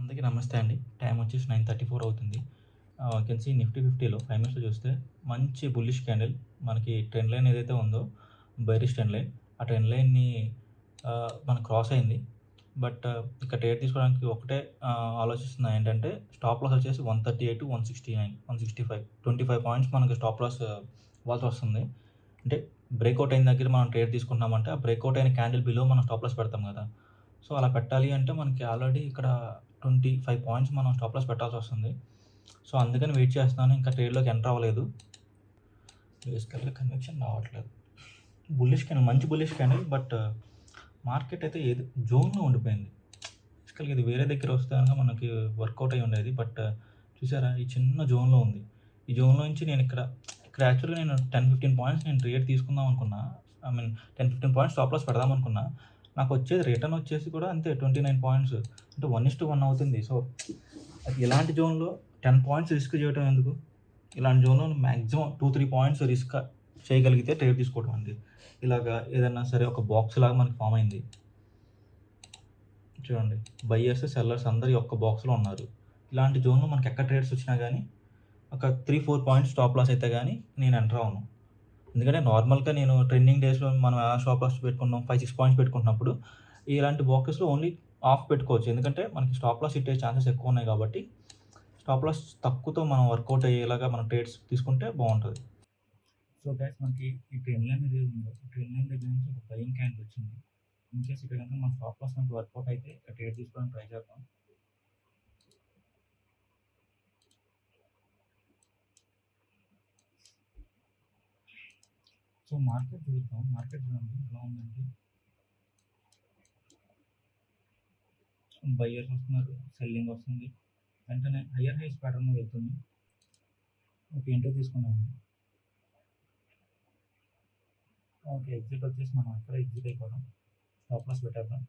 అందరికీ నమస్తే అండి. టైమ్ వచ్చేసి 9:34 అవుతుంది. కెన్ సీ నిఫ్టీ 50లో 5 మినిట్స్‌లో చూస్తే మంచి బుల్లిష్ క్యాండిల్ మనకి ట్రెండ్ లైన్ ఏదైతే ఉందో బేరిష్ ట్రెండ్ లైన్. ఆ ట్రెండ్ లైన్‌ని మనం క్రాస్ అయింది. బట్ ఇక్కడ ట్రేడ్ తీసుకోవడానికి ఒకటే ఆలోచిస్తున్నా ఏంటంటే స్టాప్ లాస్ వచ్చేసి 138, 169, 165 25 పాయింట్స్ మనకి స్టాప్ లాస్ ఇవ్వాల్సి వస్తుంది. అంటే బ్రేక్‌ఔట్ అయిన దగ్గర మనం ట్రేడ్ తీసుకుంటున్నామంటే ఆ బ్రేక్‌ఔట్ అయిన క్యాండిల్ బిలో మనం స్టాప్ లాస్ పెడతాం కదా! సో, అలా పెట్టాలి అంటే మనకి ఆల్రెడీ ఇక్కడ 25 పాయింట్స్ మనం స్టాప్ లాస్ పెట్టాల్సొస్తుంది. సో, అందుకని వెయిట్ చేస్తున్నాను. ఇంకా ట్రేడ్‌లోకి ఎంటర్ అవ్వలేదు. బేసికల్‌గా కన్విక్షన్ రావట్లేదు. బుల్లిష్ క్యాండిల్ మంచి బుల్లిష్ క్యాండిల్. బట్ మార్కెట్ అయితే ఏది జోన్‌లో ఉండిపోయింది. బేసికల్‌గా ఇది వేరే దగ్గర వస్తే గనక మనకి వర్కౌట్ అయ్యి ఉండేది. బట్ చూసారా ఈ చిన్న జోన్‌లో ఉంది. ఈ జోన్‌లో నుంచి ఇక్కడ యాక్చువల్‌గా నేను 10, 15 పాయింట్స్ నేను ట్రేడ్ తీసుకుందాం అనుకున్నా. I mean 10, 15 points stop loss పెడదాం అనుకున్నా. నాకొచ్చేది రిటర్న్ వచ్చేసి కూడా అంతే 29 పాయింట్స్. అంటే 1:1 అవుతుంది. సో, ఇలాంటి జోన్‌లో 10 పాయింట్స్ రిస్క్ చేయడం ఎందుకు? ఇలాంటి జోన్‌లో మాక్సిమం 2, 3 పాయింట్స్ రిస్క్ చేయగలిగితే ట్రేడ్ తీసుకోవడం అండి. ఇలాగా ఏదన్నా సరే ఒక బాక్స్ లాగా మనకి ఫార్మ్ అయింది. చూడండి. బయ్యర్స్, సెల్లర్స్ అందరూ ఈ ఒక్క బాక్స్‌లో ఉన్నారు. ఇలాంటి జోన్‌లో మనకి ఎక్కడ ట్రేడ్స్ వచ్చినా గానీ, ఒక 3, 4 పాయింట్స్ స్టాప్ లాస్ అయితే గానీ నేను ఎంటర్ అవ్వను. ఎందుకంటే నార్మల్‌గా నేను ట్రెండింగ్ డేస్‌లో మనం ఎలా స్టాప్ లాస్ పెట్టుకున్నాం 5, 6 పాయింట్స్ పెట్టుకుంటున్నప్పుడు, ఇలాంటి బాక్సెస్‌లో ఓన్లీ హాఫ్ పెట్టుకోవచ్చు. ఎందుకంటే మనకి స్టాప్ లాస్ హిట్ అయ్యే ఛాన్సెస్ ఎక్కువున్నాయి కాబట్టి, స్టాప్ లాస్ తక్కువతో మనం వర్కౌట్ అయ్యేలాగా మనం ట్రేడ్స్ తీసుకుంటే బావుంటది. సో గైస్ మనకి ఈ ట్రెండ్ లైన్ ఏదైతే ఉందో, ఈ ట్రెండ్ లైన్ దగ్గర నుంచి ఒక బయింగ్ క్యాండిల్ వచ్చింది. ఇన్‌కేస్ ఇక్కడ గనుక మన స్టాప్ లాస్ మనకి వర్కౌట్ అయితే ఇక్కడ ట్రేడ్ తీసుకోవడానికి ట్రై చేద్దాం. సో మార్కెట్ చూద్దాం. మార్కెట్ చూడండి ఎలా ఉందంటే బయ్యర్స్ వస్తున్నారు, సెల్లింగ్ వస్తుంది. వెంటనే హయ్యర్ హైస్ ప్యాటర్న్‌లో వెళ్తుంది. ఓకే. ఎంట్రీ తీసుకున్నాము. ఓకే. ఎగ్జిట్ వచ్చేసి మనం అక్కడే ఎగ్జిట్ అయిపోదాం. స్టాప్ లాస్ పెట్టేద్దాం.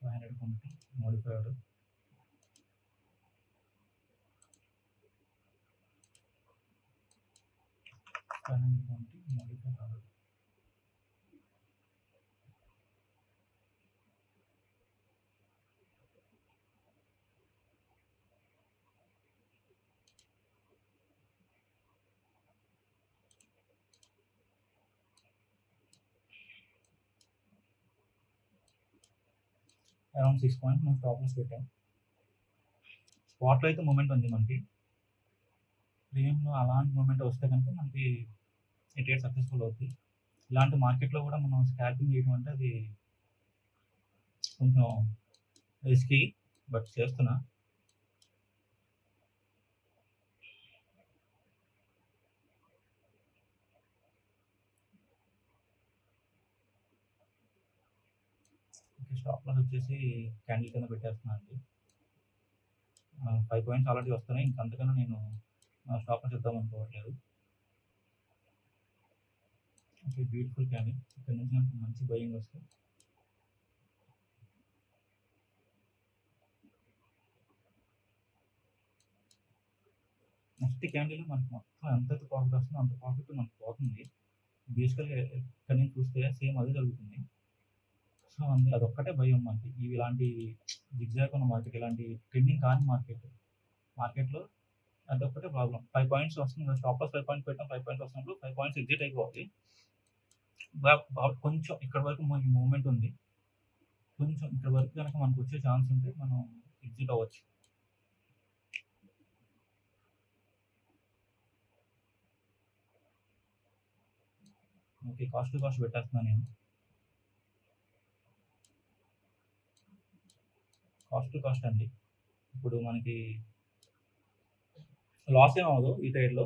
500 కొంటే మోడిఫైడ్ 500 కొంటే మోడిఫైడ్ అవ్వదు. అరౌండ్ 6 పాయింట్స్ మనం స్టాప్ లాస్ పెట్టాం. స్పాట్‌లో అయితే మూవ్‌మెంట్ ఉంది మనకి. ప్రీమియంలో అలాంటి మూవ్‌మెంట్ వస్తే కనుక మనకి ఈ ట్రేడ్ సక్సెస్‌ఫుల్ అవుద్ది. ఇలాంటి మార్కెట్‌లో కూడా మనం స్కాల్పింగ్ చేయడం అంటే అది కొంచెం రిస్కీ. బట్ చేస్తున్నా. ఓకే. స్టాప్ లాస్ వచ్చేసి క్యాండిల్ కింద పెట్టేస్తున్నా అండి. 5 పాయింట్స్ ఆల్రెడీ వస్తున్నాయి. ఇంక అంతకన్నా నేను స్టాప్ లాస్ ఇద్దాం అనుకోవట్లేదు. ఓకే. Beautiful candle. ఇక్కడ నుంచి మనకు మంచి బయింగ్ వస్తే నెక్స్ట్ క్యాండిల్ మనకు మొత్తం ఎంతైతే ప్రాఫిట్ వస్తుందో అంత ప్రాఫిట్ మనకు పోతుంది. బేసికల్‌గా ఇక్కడ నుంచి చూస్తే సేమ్ అదే జరుగుతుంది. సో, అదొక్కటే భయం మనకి. ఇలాంటి జిగ్‌జాగ్ ఉన్న మార్కెట్, ఇలాంటి ట్రెండింగ్ కాని మార్కెట్‌లో అదొక్కటే ప్రాబ్లమ్. 5 పాయింట్స్ వస్తుంది కదా! స్టాప్ లాస్ 5 పాయింట్స్ పెట్టాం. 5 పాయింట్స్ వస్తున్నప్పుడు 5 పాయింట్స్ ఎగ్జిట్ అయిపోవాలి. కొంచెం ఇక్కడి వరకు మనకి మూవ్‌మెంట్ ఉంది. కొంచెం ఇక్కడి వరకు గనక మనకొచ్చే ఛాన్స్ ఉంటే మనం ఎగ్జిట్ అవ్వచ్చు. ఓకే. కాస్ట్ టు కాస్ట్ పెట్టేస్తున్నా నేను. కాస్ట్ టు కాస్ట్ అండి. ఇప్పుడు మనకి లాస్ ఏమి అవ్వదు ఈ ట్రేడ్‌లో.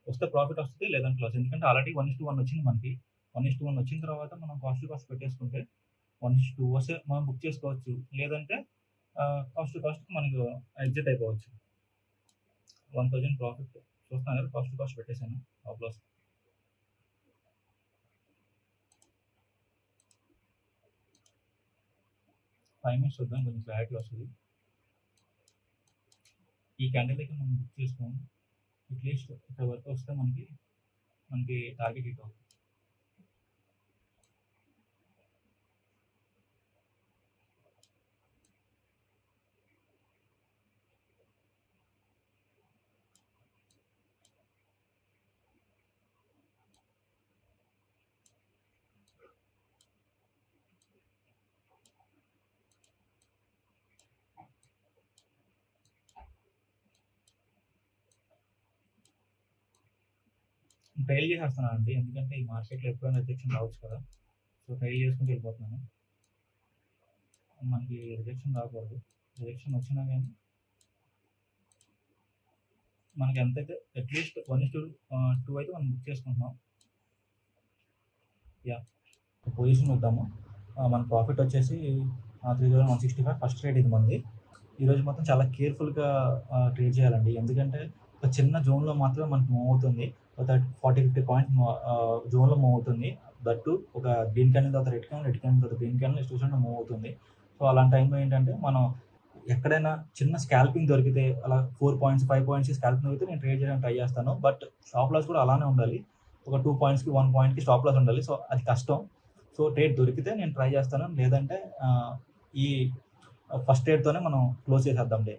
వస్తే ప్రాఫిట్ వస్తది. లేదంటే లాస్. ఎందుకంటే ఆల్రెడీ 1:1 వచ్చింది మనకి. 1:1 వచ్చిన తర్వాత మనం కాస్ట్ టు కాస్ట్ పెట్టేసుకుంటే 1:2 వస్తే మనం బుక్ చేసుకోవచ్చు. లేదంటే కాస్ట్ టు కాస్ట్‌కి మనకు ఎగ్జిట్ అయిపోవచ్చు. 1000 ప్రాఫిట్ చూస్తున్నాను కదా! కాస్ట్ టు కాస్ట్ పెట్టేసాను. Stop loss. 5 మినిట్స్ చూద్దాం కొంచెం క్లారిటీ వస్తది. ఈ క్యాండిల్ దగ్గర మనం బుక్ చేసుకోము. అట్‌లీస్ట్ ఇక్కడ వరకు వస్తే మనకి టార్గెట్ హిట్ అవుతుంది. ట్రైల్ చేసేస్తున్నానండి. ఎందుకంటే ఈ మార్కెట్‌లో ఎప్పుడైనా రిజెక్షన్ రావచ్చు కదా! సో, ట్రైల్ చేసుకుంటూ వెళ్ళిపోతున్నాను. మనకి రిజెక్షన్ రాకూడదు. రిజెక్షన్ వచ్చినా గానీ మనకి ఎంతైతే అట్‌లీస్ట్ 1:2 అయితే మనం బుక్ చేసుకుంటున్నాం. యాహ్! పొజిషన్ చూద్దాము. మన ప్రాఫిట్ వచ్చేసి 3165 ఫస్ట్ ట్రేడ్ ఇది మనది. ఈరోజు మొత్తం చాలా కేర్‌ఫుల్‌గా ట్రేడ్ చేయాలండి. ఎందుకంటే ఒక చిన్న జోన్‌లో మాత్రమే మనకు మూవ్ అవుతుంది. ఒక 40, 50 పాయింట్స్ జోన్‌లో మూవ్ అవుతుంది. దట్ టూ ఒక గ్రీన్ క్యాండిల్ తర్వాత రెడ్ క్యాండిల్, రెడ్ క్యాండిల్ తర్వాత గ్రీన్ క్యాండిల్ నెక్స్ట్ చూసుకుంటే మూవ్ అవుతుంది. సో, అలాంటి టైంలో ఏంటంటే మనం ఎక్కడైనా చిన్న స్కాల్పింగ్ దొరికితే అలా 4 పాయింట్స్, 5 పాయింట్స్‌కి స్కాల్పింగ్ దొరికితే నేను ట్రేడ్ చేయడానికి ట్రై చేస్తాను. బట్ స్టాప్ లాస్ కూడా అలానే ఉండాలి. ఒక 2 పాయింట్స్‌కి, 1 పాయింట్‌కి స్టాప్ లాస్ ఉండాలి. సో, అది కష్టం. సో, ట్రేడ్ దొరికితే నేను ట్రై చేస్తాను. లేదంటే ఈ ఫస్ట్ ట్రేడ్‌తోనే మనం క్లోజ్ చేసేద్దాం డే.